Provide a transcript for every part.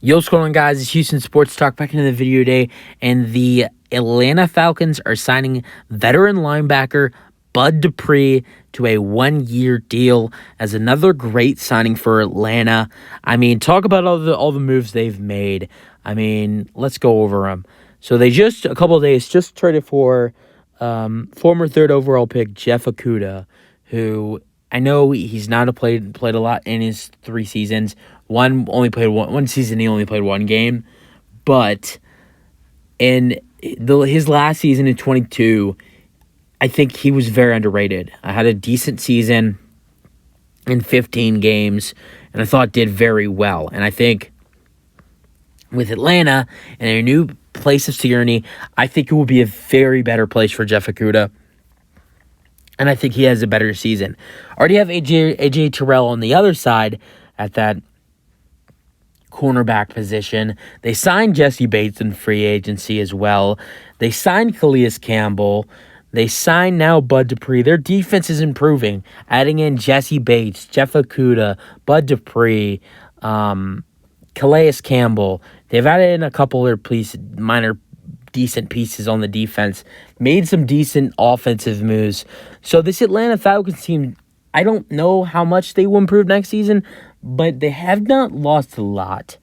Yo, what's going on, guys? It's Houston Sports Talk back into the video today, and the Atlanta Falcons are signing veteran linebacker Bud Depree to a one-year deal as another great signing for Atlanta. I mean, talk about all the moves they've made. I mean, let's go over them. So they just a couple of days just traded for former third overall pick Jeff Okudah, who I know he's not played a lot in his 3 seasons. One season. He only played 1 game, but in his last season in 22, I think he was very underrated. I had a decent season in 15 games, and I thought did very well. And I think with Atlanta and a new place of security, I think it will be a very better place for Jeff Okudah. And I think he has a better season. Already have AJ Terrell on the other side at that cornerback position. They signed Jesse Bates in free agency as well. They signed Calais Campbell. They signed now Bud Depree. Their defense is improving. Adding in Jesse Bates, Jeff Okudah, Bud Depree, Calais Campbell. They've added in a couple of minor decent pieces on the defense. Made some decent offensive moves. So this Atlanta Falcons team, I don't know how much they will improve next season, but they have not lost a lot.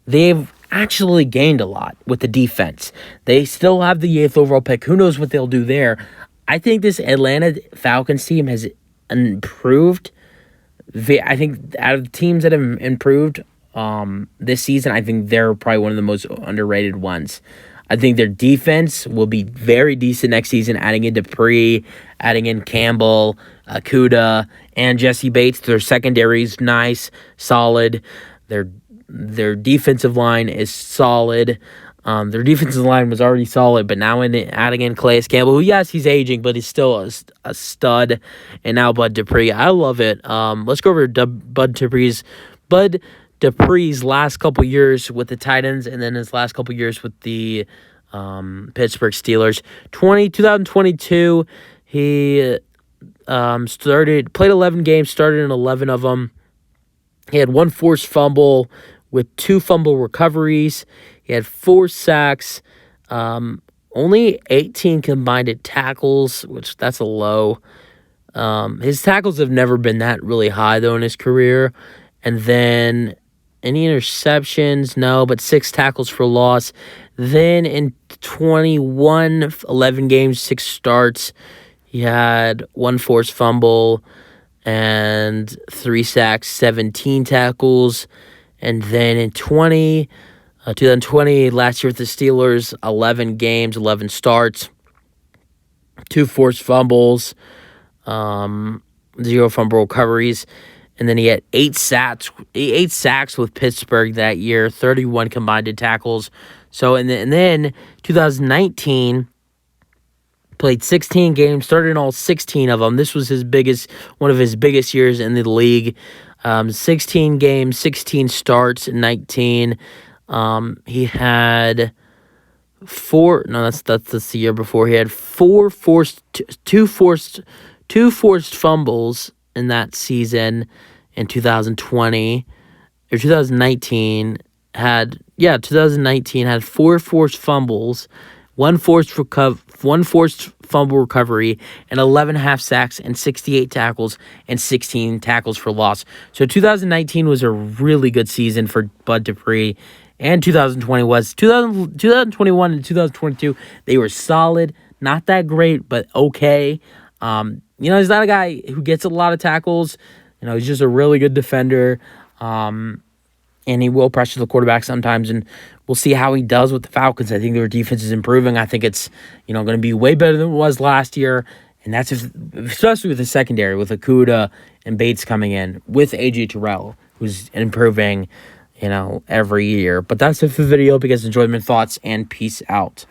They've actually gained a lot with the defense. They still have the 8th overall pick. Who knows what they'll do there? I think this Atlanta Falcons team has improved. I think out of the teams that have improved this season, I think they're probably one of the most underrated ones. I think their defense will be very decent next season, adding in Depree, adding in Campbell, Okudah, and Jesse Bates. Their secondary is nice, solid. Their defensive line is solid. Their defensive line was already solid, but now adding in Calais Campbell, who, yes, he's aging, but he's still a stud. And now Bud Depree. I love it. Let's go over Bud Depree's last couple years with the Titans, and then his last couple years with the Pittsburgh Steelers. 2022, he played 11 games, started in 11 of them. He had 1 forced fumble with 2 fumble recoveries. He had 4 sacks, only 18 combined tackles, which that's a low. His tackles have never been that really high, though, in his career. And then any interceptions? No, but 6 tackles for loss. Then in 11 games, 6 starts, he had 1 forced fumble and 3 sacks, 17 tackles. And then in 2020, last year with the Steelers, 11 games, 11 starts, 2 forced fumbles, 0 fumble recoveries. And then he had 8 sacks with Pittsburgh that year, 31 combined tackles. So, and then 2019, played 16 games, started in all 16 of them. This was one of his biggest years in the league. 16 games, 16 starts in 19. He had 4. No, that's the year before. He had 2 forced fumbles in that season. In 2020 or 2019 2019 had 4 forced fumbles, 1 forced fumble recovery, and 11 half sacks and 68 tackles and 16 tackles for loss. So 2019 was a really good season for Bud Depree, and 2020 was. 2021 and 2022, they were solid, not that great, but okay. He's not a guy who gets a lot of tackles. He's just a really good defender, and he will pressure the quarterback sometimes, and we'll see how he does with the Falcons. I think their defense is improving. I think it's, going to be way better than it was last year, and that's especially with the secondary, with Okudah and Bates coming in, with AJ Terrell, who's improving, every year. But that's it for the video. Hope you guys enjoyed my thoughts, and peace out.